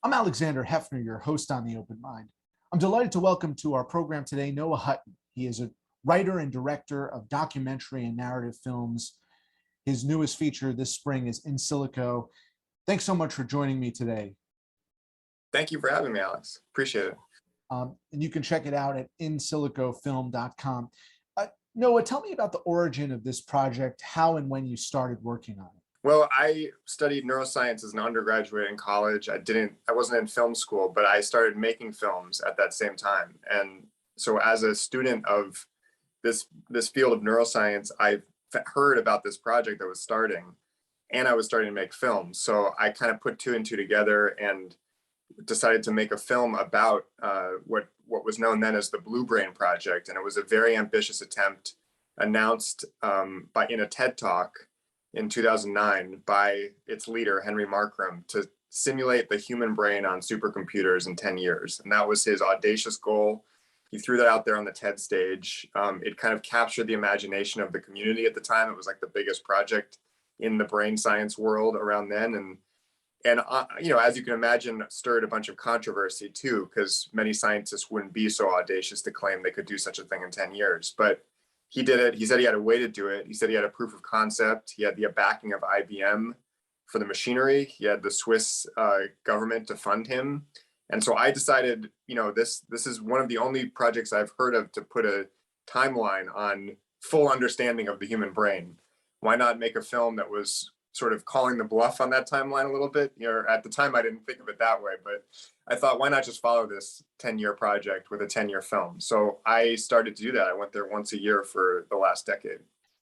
I'm Alexander Heffner, your host on The Open Mind. I'm delighted to welcome to our program today Noah Hutton. He is a writer and director of documentary and narrative films. His newest feature this spring is In Silico. Thanks so much for joining me today. Thank you for having me, Alex. Appreciate it. And you can check it out at insilicofilm.com. Noah, tell me about the origin of this project, how and when you started working on it. Well, I studied neuroscience as an undergraduate in college. I wasn't in film school, but I started making films at that same time. And so as a student of this field of neuroscience, I heard about this project that was starting, and I was starting to make films. So I kind of put two and two together and decided to make a film about what was known then as the Blue Brain Project. And it was a very ambitious attempt announced in a TED Talk in 2009 by its leader, Henry Markram, to simulate the human brain on supercomputers in 10 years. And that was his audacious goal. He threw that out there on the TED stage. It kind of captured the imagination of the community at the time. It was like the biggest project in the brain science world around then. And as you can imagine, stirred a bunch of controversy too, because many scientists wouldn't be so audacious to claim they could do such a thing in 10 years. But he did it. He said he had a way to do it. He said he had a proof of concept. He had the backing of IBM for the machinery. He had the Swiss government to fund him. And so I decided, this is one of the only projects I've heard of to put a timeline on full understanding of the human brain. Why not make a film that was sort of calling the bluff on that timeline a little bit? At the time, I didn't think of it that way, but I thought, why not just follow this 10-year project with a 10-year film? So I started to do that. I went there once a year for the last decade.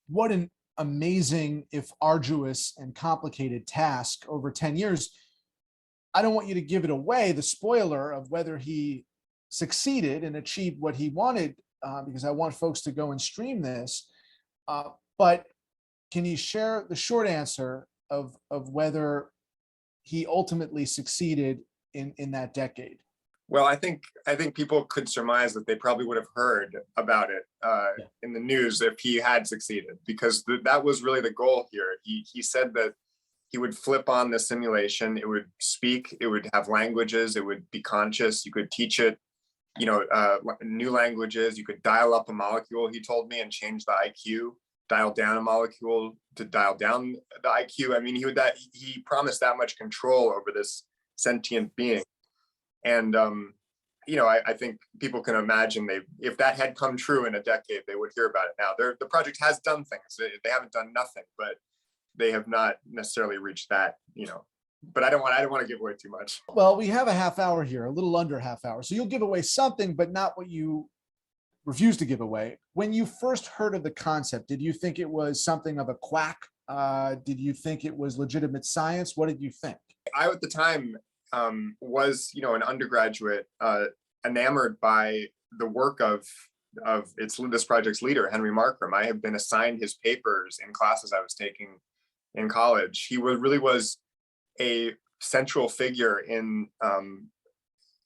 What an amazing, if arduous and complicated task over 10 years. I don't want you to give it away, the spoiler of whether he succeeded and achieved what he wanted, because I want folks to go and stream this. But can you share the short answer of whether he ultimately succeeded in that decade? Well, I think people could surmise that they probably would have heard about it in the news if he had succeeded, because that was really the goal here. He said that he would flip on the simulation. It would speak. It would have languages. It would be conscious. You could teach it, new languages. You could dial up a molecule, he told me, and change the IQ. Dial down a molecule to dial down the IQ. I mean, he promised that much control over this sentient being. And, I think people can imagine if that had come true in a decade, they would hear about it now. The project has done things. They haven't done nothing, but they have not necessarily reached that, but I don't want to give away too much. Well, we have a half hour here, a little under half hour. So you'll give away something, but not what you refuse to give away. When you first heard of the concept, did you think it was something of a quack? Did you think it was legitimate science? What did you think? I, at the time, was, an undergraduate, enamored by the work of this project's leader, Henry Markram. I have been assigned his papers in classes I was taking in college. He really was a central figure in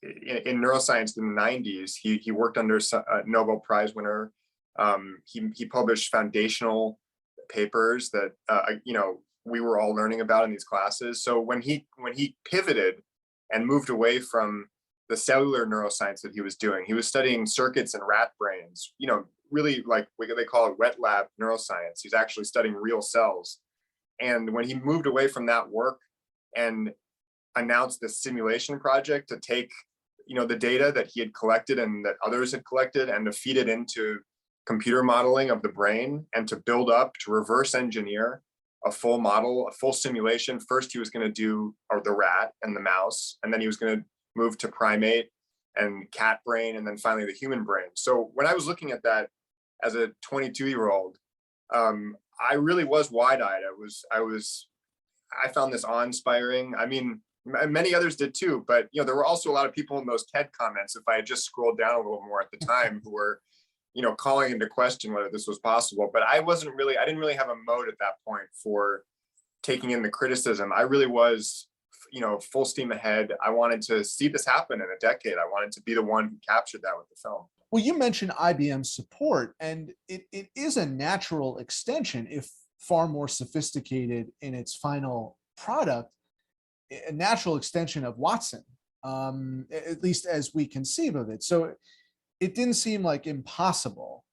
neuroscience in the 90s. He worked under a Nobel Prize winner. He published foundational papers that we were all learning about in these classes. So when he pivoted and moved away from the cellular neuroscience that he was doing, he was studying circuits in rat brains, really like what they call it wet lab neuroscience. He's actually studying real cells. And when he moved away from that work and announced this simulation project to take the data that he had collected and that others had collected and to feed it into computer modeling of the brain and to build up, to reverse engineer a full model, a full simulation. First, he was going to do the rat and the mouse, and then he was going to move to primate and cat brain, and then finally the human brain. So when I was looking at that as a 22-year-old, I really was wide-eyed. I found this awe-inspiring. I mean, many others did too, but there were also a lot of people in those TED comments, if I had just scrolled down a little more at the time, who were calling into question whether this was possible. But I didn't really have a mode at that point for taking in the criticism. I really was full steam ahead. I wanted to see this happen in a decade. I wanted to be the one who captured that with the film. Well, you mentioned IBM's support, and it is a natural extension, if far more sophisticated in its final product, a natural extension of Watson. at least as we conceive of it. So it didn't seem like impossible,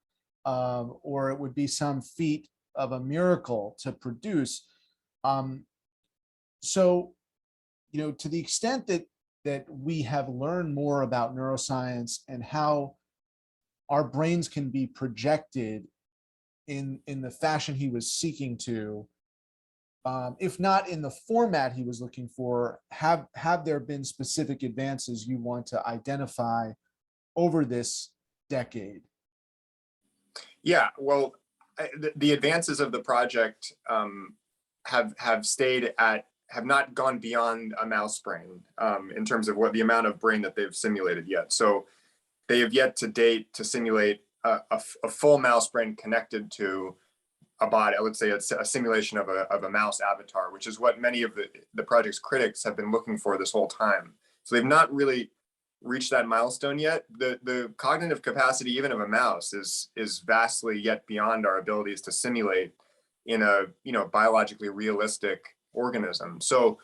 or it would be some feat of a miracle to produce. So, to the extent that we have learned more about neuroscience and how our brains can be projected in the fashion he was seeking to, if not in the format he was looking for, have there been specific advances you want to identify over this decade? Yeah, well, the advances of the project have not gone beyond a mouse brain in terms of what the amount of brain that they've simulated yet. So they have yet to date to simulate a full mouse brain connected to a body. Let's say it's a simulation of a mouse avatar, which is what many of the project's critics have been looking for this whole time. So they've not really reached that milestone yet. The cognitive capacity even of a mouse is vastly yet beyond our abilities to simulate in a biologically realistic organism. So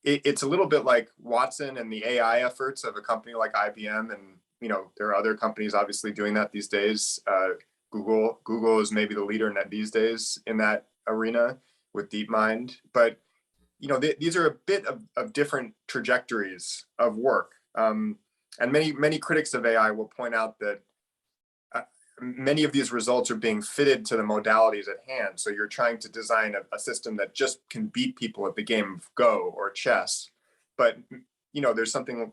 it's a little bit like Watson and the AI efforts of a company like IBM, and there are other companies obviously doing that these days. Google is maybe the leader in that these days in that arena with DeepMind. But these are a bit of different trajectories of work. And many critics of AI will point out that many of these results are being fitted to the modalities at hand. So you're trying to design a system that just can beat people at the game of Go or chess. But there's something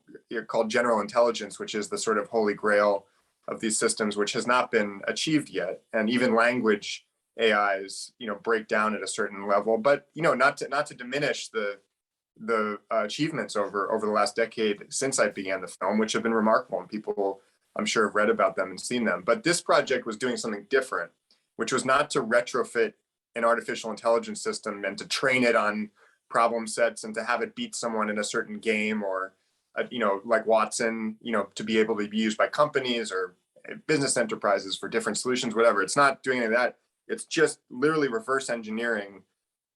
called general intelligence, which is the sort of holy grail of these systems, which has not been achieved yet. And even language AIs, break down at a certain level. But not to diminish the achievements over the last decade since I began the film, which have been remarkable, and people, I'm sure, have read about them and seen them. But this project was doing something different, which was not to retrofit an artificial intelligence system and to train it on problem sets and to have it beat someone in a certain game, or like Watson, to be able to be used by companies or business enterprises for different solutions, whatever. It's not doing any of that. It's just literally reverse engineering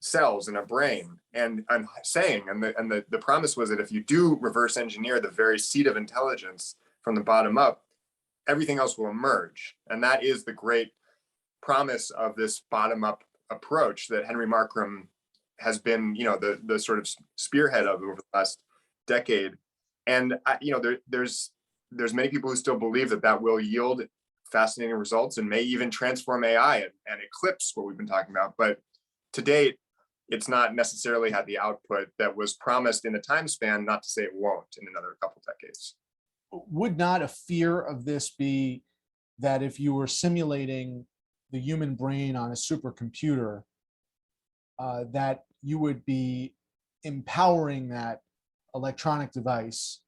cells in a brain, and the promise was that if you do reverse engineer the very seed of intelligence from the bottom up, everything else will emerge. And that is the great promise of this bottom up approach that Henry Markram has been, the sort of spearhead of over the last decade. And there's many people who still believe that will yield fascinating results and may even transform AI and eclipse what we've been talking about. But to date, it's not necessarily had the output that was promised in a time span, not to say it won't in another couple decades. Would not a fear of this be that if you were simulating the human brain on a supercomputer, that you would be empowering that electronic device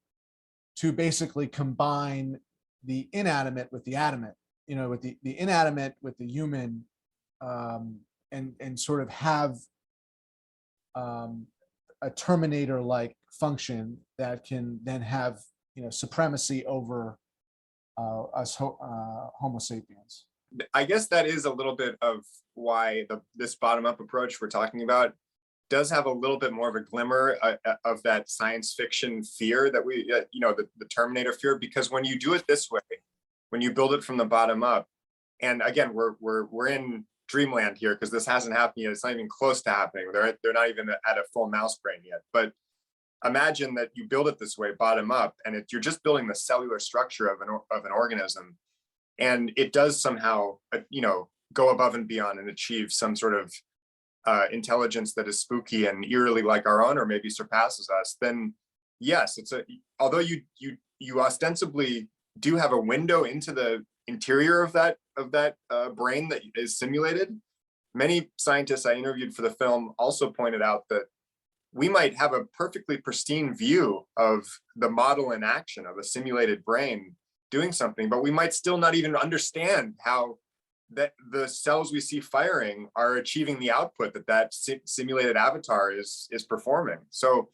to basically combine the inanimate with the animate, with the inanimate with the human, and sort of have a Terminator-like function that can then have supremacy over us Homo sapiens? I guess that is a little bit of why this bottom-up approach we're talking about does have a little bit more of a glimmer of that science fiction fear that we, the Terminator fear, because when you do it this way, when you build it from the bottom up, and again, we're in dreamland here because this hasn't happened yet. It's not even close to happening. They're not even at a full mouse brain yet. But imagine that you build it this way, bottom up, and you're just building the cellular structure of an organism, and it does somehow, go above and beyond and achieve some sort of intelligence that is spooky and eerily like our own, or maybe surpasses us. Then yes, although you ostensibly do have a window into the interior of that brain that is simulated. Many scientists I interviewed for the film also pointed out that we might have a perfectly pristine view of the model in action of a simulated brain doing something, but we might still not even understand how that the cells we see firing are achieving the output that simulated avatar is performing. So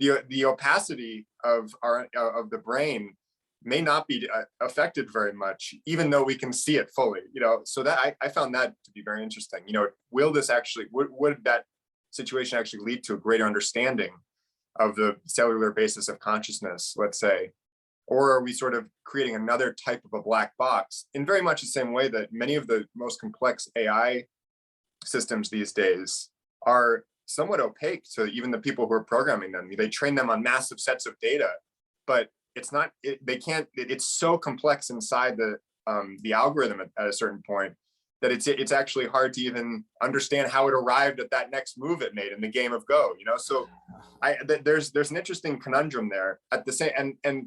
the opacity of the brain may not be affected very much, even though we can see it fully. So that I found that to be very interesting. Will this actually would that situation actually lead to a greater understanding of the cellular basis of consciousness, let's say? Or are we sort of creating another type of a black box in very much the same way that many of the most complex AI systems these days are somewhat opaque to even the people who are programming them? They train them on massive sets of data, but it's not, they can't, it's so complex inside the algorithm at a certain point that it's actually hard to even understand how it arrived at that next move it made in the game of Go, So there's an interesting conundrum there at the same, and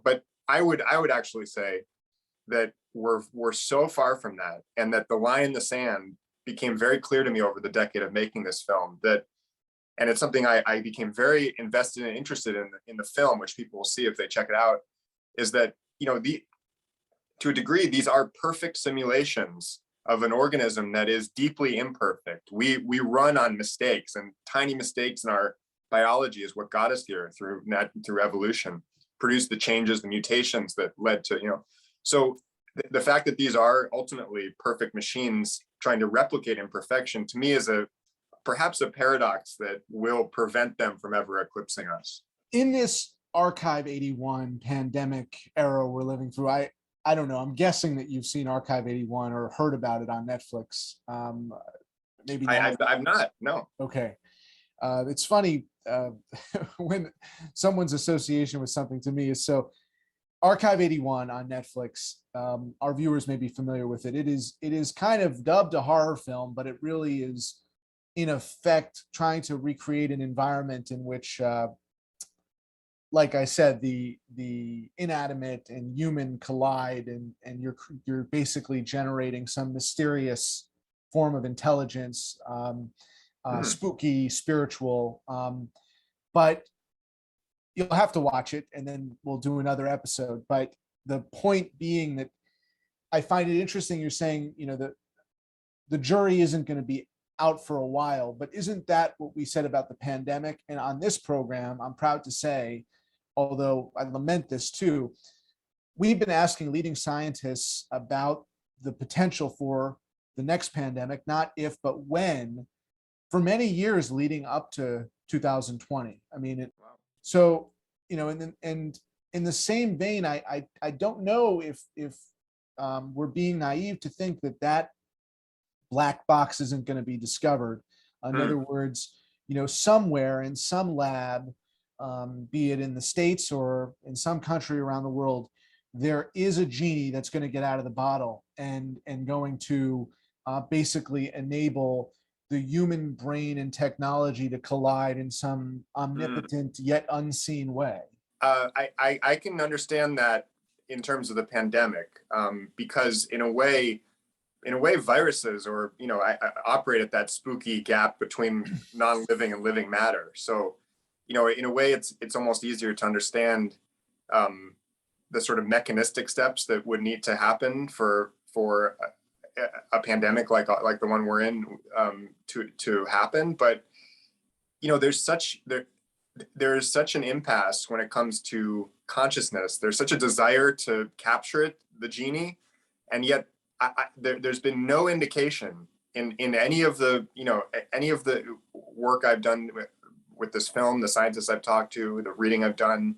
but I would actually say that we're so far from that, and that the line in the sand became very clear to me over the decade of making this film, and it's something I became very invested and interested in the film, which people will see if they check it out, is that, to a degree, these are perfect simulations of an organism that is deeply imperfect. We run on mistakes, and tiny mistakes in our biology is what got us here through evolution, produced the changes, the mutations that led to, so the fact that these are ultimately perfect machines trying to replicate imperfection, to me, is perhaps a paradox that will prevent them from ever eclipsing us. In this Archive 81 pandemic era we're living through, I don't know, I'm guessing that you've seen Archive 81 or heard about it on Netflix. Maybe not. I've not, no. Okay. It's funny when someone's association with something to me is so. Archive 81 on Netflix, our viewers may be familiar with it. It is kind of dubbed a horror film, but it really is, in effect, trying to recreate an environment in which, like I said, the inanimate and human collide, and you're basically generating some mysterious form of intelligence, spooky, spiritual, but you'll have to watch it, and then we'll do another episode. But the point being that I find it interesting, you're saying, the jury isn't going to be out for a while, but isn't that what we said about the pandemic? And on this program, I'm proud to say, although I lament this too, we've been asking leading scientists about the potential for the next pandemic, not if, but when, for many years leading up to 2020. I mean, so, and in the same vein, I don't know if we're being naive to think that black box isn't going to be discovered. In other words, somewhere in some lab, be it in the States or in some country around the world, there is a genie that's going to get out of the bottle and going to basically enable the human brain and technology to collide in some omnipotent yet unseen way. I can understand that in terms of the pandemic, because in a way, viruses I operate at that spooky gap between non-living and living matter. So, in a way, it's almost easier to understand the sort of mechanistic steps that would need to happen for a pandemic like the one we're in to happen. But there's such an impasse when it comes to consciousness. There's such a desire to capture it, the genie, and yet there's been no indication in any of the work I've done with this film, the scientists I've talked to, the reading I've done,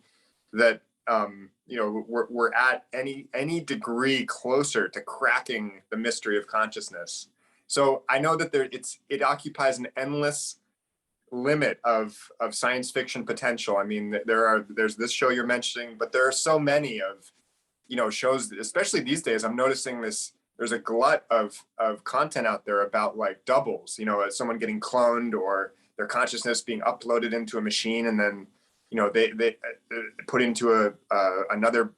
that we're at any degree closer to cracking the mystery of consciousness. So I know that it occupies an endless limit of science fiction potential. I mean, there's this show you're mentioning, but there are so many of shows, especially these days. I'm noticing there's a glut of content out there about like doubles, someone getting cloned or their consciousness being uploaded into a machine, and then they put into another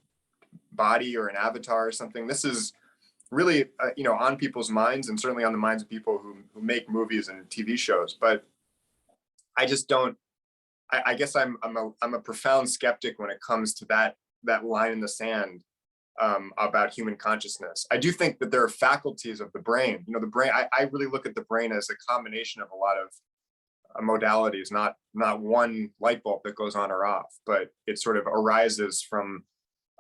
body or an avatar or something. This is really on people's minds, and certainly on the minds of people who make movies and TV shows. But I just don't. I guess I'm a profound skeptic when it comes to that line in the sand about human consciousness. I do think that there are faculties of the brain. The brain. I really look at the brain as a combination of a lot of modalities, not one light bulb that goes on or off, but it sort of arises from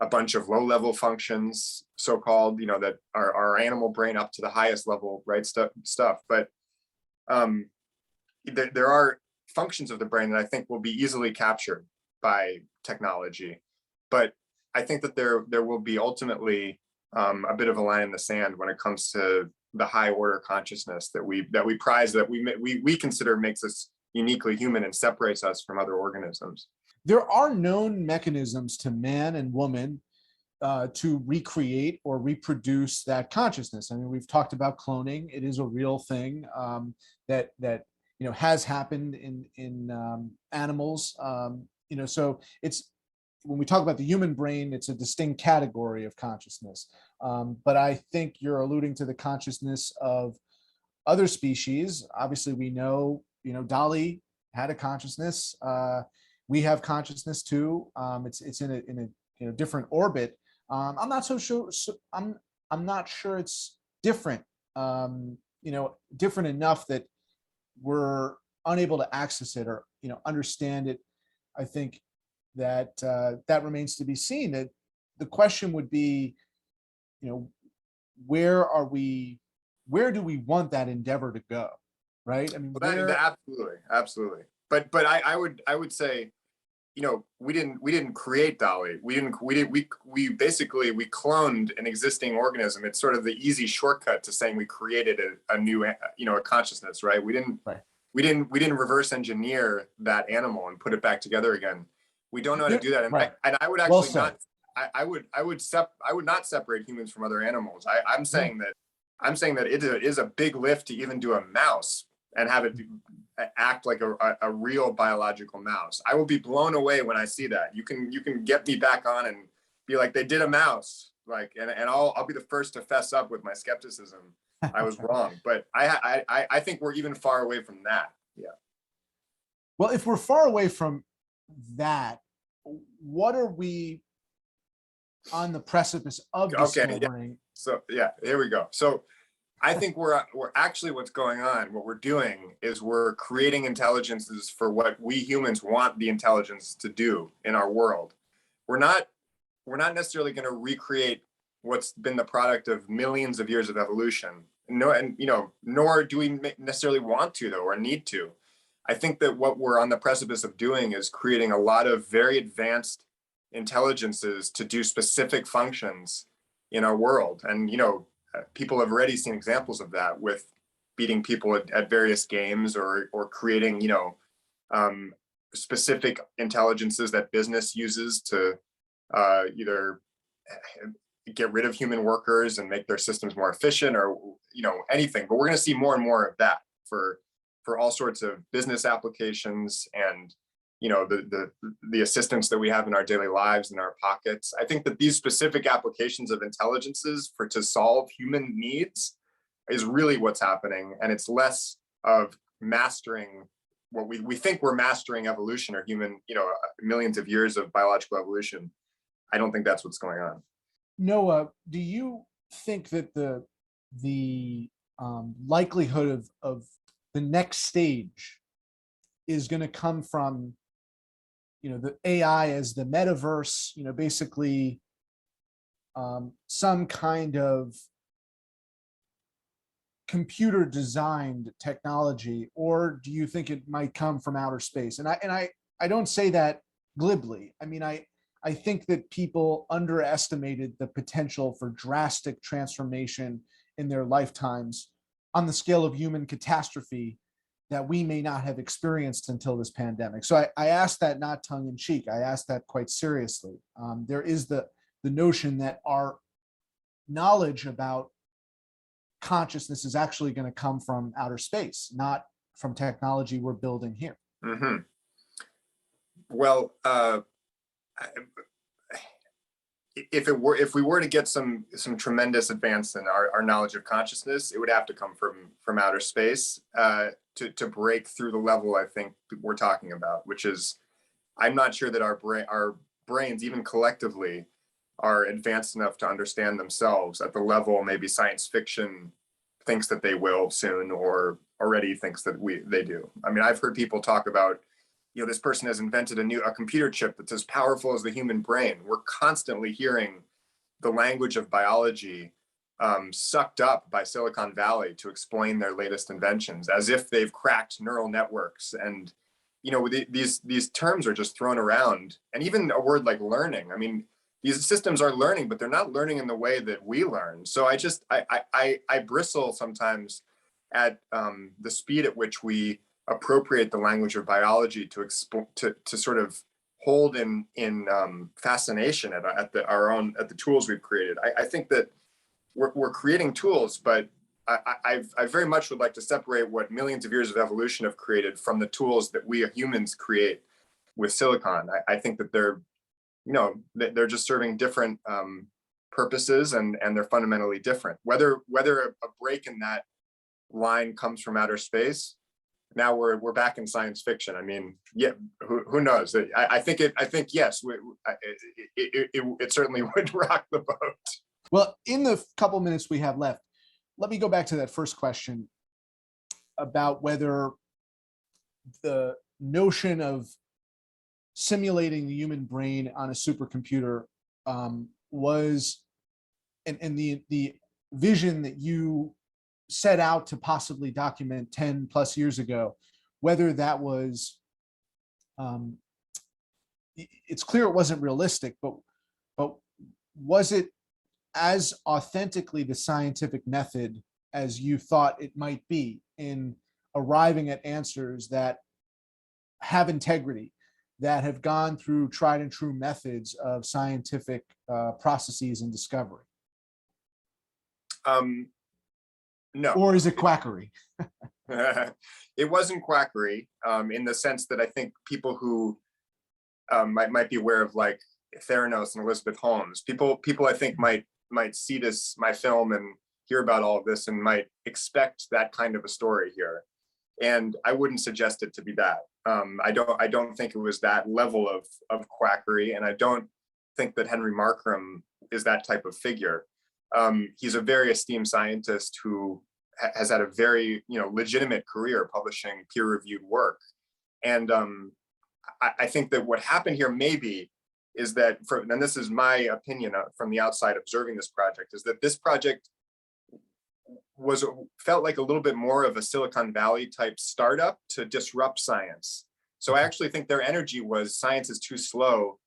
a bunch of low-level functions, so-called, that are our animal brain, up to the highest level, right, stuff. But there are functions of the brain that I think will be easily captured by technology. But I think that there will be ultimately a bit of a line in the sand when it comes to the high order consciousness that we prize, that we consider makes us uniquely human and separates us from other organisms. There are known mechanisms to man and woman to recreate or reproduce that consciousness. I mean, we've talked about cloning. It is a real thing that has happened in animals. So it's, when we talk about the human brain, it's a distinct category of consciousness. But I think you're alluding to the consciousness of other species. Obviously, we know, Dolly had a consciousness. We have consciousness too. It's in a different orbit. I'm not so sure. I'm not sure it's different. Different enough that we're unable to access it or understand it. I think that that remains to be seen. That the question would be, where do we want that endeavor to go, right? I mean, well, absolutely. But I would say, we didn't create Dolly. We basically cloned an existing organism. It's sort of the easy shortcut to saying we created a new, a consciousness, right? We didn't reverse engineer that animal and put it back together again. We don't know how to do that. And, right. I would actually I would not separate humans from other animals. I'm saying that it is a big lift to even do a mouse and have it act like a real biological mouse. I will be blown away when I see that. You can get me back on and be like, they did a mouse, and I'll be the first to fess up with my skepticism. I was wrong, but I think we're even far away from that. Yeah. Well, if we're far away from that, what are we on the precipice of discovering? Yeah. So yeah, here we go. So I think we're actually, what's going on, what we're doing is we're creating intelligences for what we humans want the intelligence to do in our world. We're not necessarily going to recreate what's been the product of millions of years of evolution. Nor do we necessarily want to, though, or need to. I think that what we're on the precipice of doing is creating a lot of very advanced intelligences to do specific functions in our world. And, people have already seen examples of that with beating people at various games or creating, specific intelligences that business uses to either get rid of human workers and make their systems more efficient or, anything. But we're going to see more and more of that for all sorts of business applications and, the assistance that we have in our daily lives, in our pockets. I think that these specific applications of intelligences to solve human needs is really what's happening. And it's less of mastering what we think we're mastering evolution or human, millions of years of biological evolution. I don't think that's what's going on. Noah, do you think that the likelihood of the next stage is going to come from the AI as the metaverse, basically some kind of computer designed technology, or do you think it might come from outer space? And I don't say that glibly. I mean, I think that people underestimated the potential for drastic transformation in their lifetimes on the scale of human catastrophe that we may not have experienced until this pandemic. So I asked that not tongue in cheek. I asked that quite seriously. There is the notion that our knowledge about consciousness is actually going to come from outer space, not from technology we're building here. Mm-hmm. Well, if we were to get some tremendous advance in our knowledge of consciousness, it would have to come from outer space to break through the level I think we're talking about, which is, I'm not sure that our brains, even collectively, are advanced enough to understand themselves at the level maybe science fiction thinks that they will soon, or already thinks that they do. I mean, I've heard people talk about, this person has invented a computer chip that's as powerful as the human brain. We're constantly hearing the language of biology sucked up by Silicon Valley to explain their latest inventions, as if they've cracked neural networks and these terms are just thrown around, and even a word like learning. I mean, these systems are learning, but they're not learning in the way that we learn. So I bristle sometimes at the speed at which we appropriate the language of biology to sort of hold in fascination at the tools we've created. I think that we're creating tools, but I very much would like to separate what millions of years of evolution have created from the tools that we humans create with silicon. I think that they're just serving different purposes, and they're fundamentally different. Whether a break in that line comes from outer space, now we're back in science fiction. I mean, yeah, who knows? I think yes, it certainly would rock the boat. Well, in the couple minutes we have left, let me go back to that first question about whether the notion of simulating the human brain on a supercomputer was, and the vision that you set out to possibly document 10 plus years ago, whether that was, it's clear it wasn't realistic, but was it as authentically the scientific method as you thought it might be in arriving at answers that have integrity, that have gone through tried and true methods of scientific processes and discovery? No. Or is it quackery? It wasn't quackery, in the sense that I think people who might be aware of like Theranos and Elizabeth Holmes, people I think might see my film and hear about all of this and might expect that kind of a story here. And I wouldn't suggest it to be that. I don't think it was that level of quackery, and I don't think that Henry Markram is that type of figure. He's a very esteemed scientist who has had a very legitimate career publishing peer-reviewed work. And I think that what happened here maybe is that, and this is my opinion from the outside observing this project, is that this project felt like a little bit more of a Silicon Valley type startup to disrupt science. So I actually think their energy was science is too slow.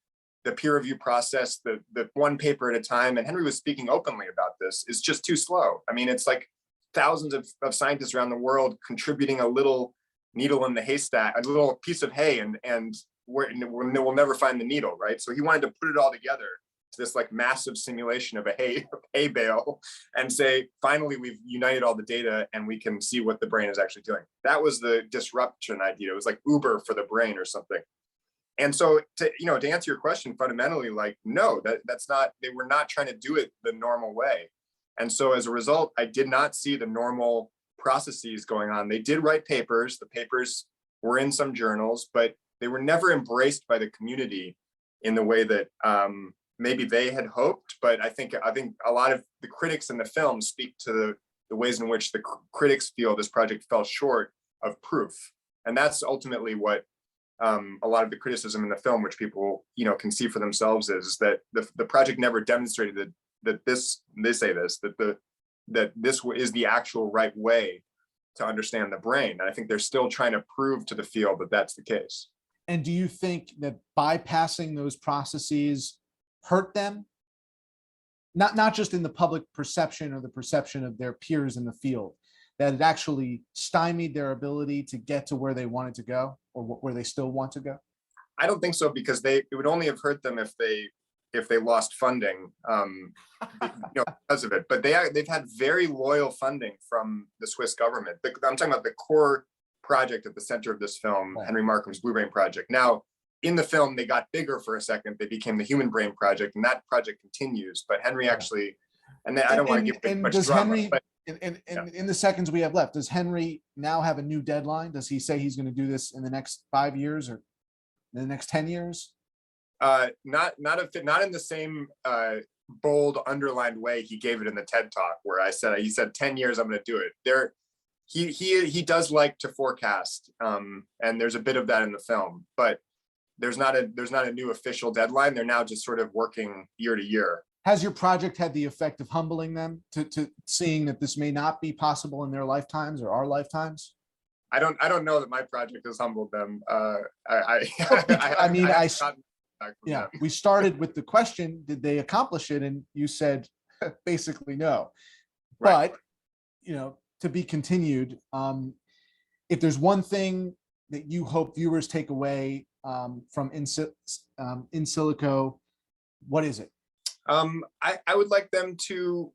The peer review process, the one paper at a time, and Henry was speaking openly about this, is just too slow. I mean, it's like thousands of scientists around the world contributing a little needle in the haystack, a little piece of hay, and we'll never find the needle, right? So he wanted to put it all together to this like massive simulation of a hay bale and say, finally, we've united all the data and we can see what the brain is actually doing. That was the disruption idea. It was like Uber for the brain or something. And so to answer your question, fundamentally, like, no, that's not, they were not trying to do it the normal way. And so as a result, I did not see the normal processes going on. They did write papers. The papers were in some journals, but they were never embraced by the community in the way that maybe they had hoped. But I think a lot of the critics in the film speak to the ways in which the critics feel this project fell short of proof. And that's ultimately what a lot of the criticism in the film, which people can see for themselves, is that the project never demonstrated that this is the actual right way to understand the brain. And I think they're still trying to prove to the field that that's the case. And do you think that bypassing those processes hurt them? Not just in the public perception or the perception of their peers in the field, that it actually stymied their ability to get to where they wanted to go, or where they still want to go? I don't think so, because it would only have hurt them if they lost funding, because of it. But they've had very loyal funding from the Swiss government. I'm talking about the core project at the center of this film, right. Henry Markram's Blue Brain Project. Now, in the film, they got bigger for a second. They became the Human Brain Project, and that project continues. But Henry actually, and I don't want to give too much drama. Henry, but, in the seconds we have left, does Henry now have a new deadline? Does he say he's going to do this in the next 5 years or in the next 10 years? Not in the same bold underlined way he gave it in the TED Talk, where he said 10 years I'm going to do it. He does like to forecast, and there's a bit of that in the film, but there's not a new official deadline. They're now just sort of working year to year. Has your project had the effect of humbling them to seeing that this may not be possible in their lifetimes or our lifetimes? I don't know that my project has humbled them. I mean, haven't gotten back from yeah, them. we started with the question, did they accomplish it? And you said basically no. Right. But, to be continued. If there's one thing that you hope viewers take away from In Silico, what is it? I would like them to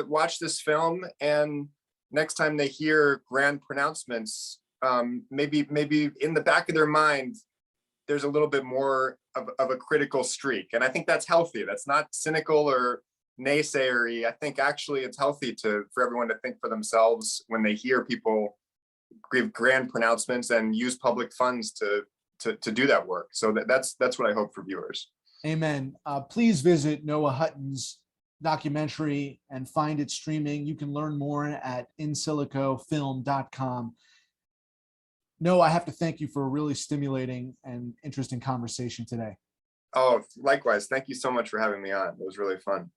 watch this film, and next time they hear grand pronouncements, maybe in the back of their mind, there's a little bit more of a critical streak. And I think that's healthy. That's not cynical or naysayery. I think actually it's healthy for everyone to think for themselves when they hear people give grand pronouncements and use public funds to do that work. So that's what I hope for viewers. Amen. Please visit Noah Hutton's documentary and find it streaming. You can learn more at insilicofilm.com. Noah, I have to thank you for a really stimulating and interesting conversation today. Oh, likewise. Thank you so much for having me on. It was really fun.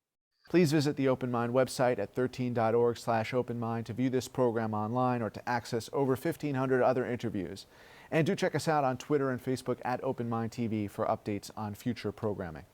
Please visit the Open Mind website at 13.org/openmind to view this program online or to access over 1,500 other interviews. And do check us out on Twitter and Facebook at Open Mind TV for updates on future programming.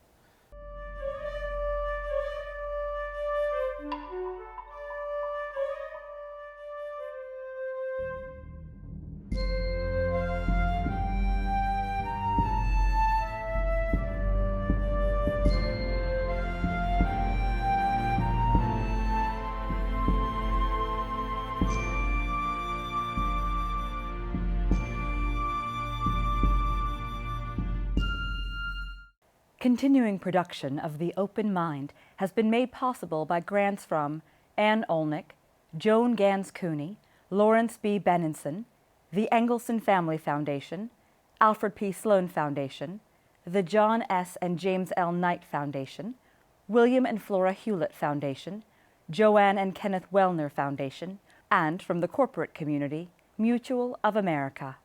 Continuing production of The Open Mind has been made possible by grants from Ann Olnick, Joan Gans Cooney, Lawrence B. Benenson, the Engelson Family Foundation, Alfred P. Sloan Foundation, the John S. and James L. Knight Foundation, William and Flora Hewlett Foundation, Joanne and Kenneth Wellner Foundation, and from the corporate community, Mutual of America.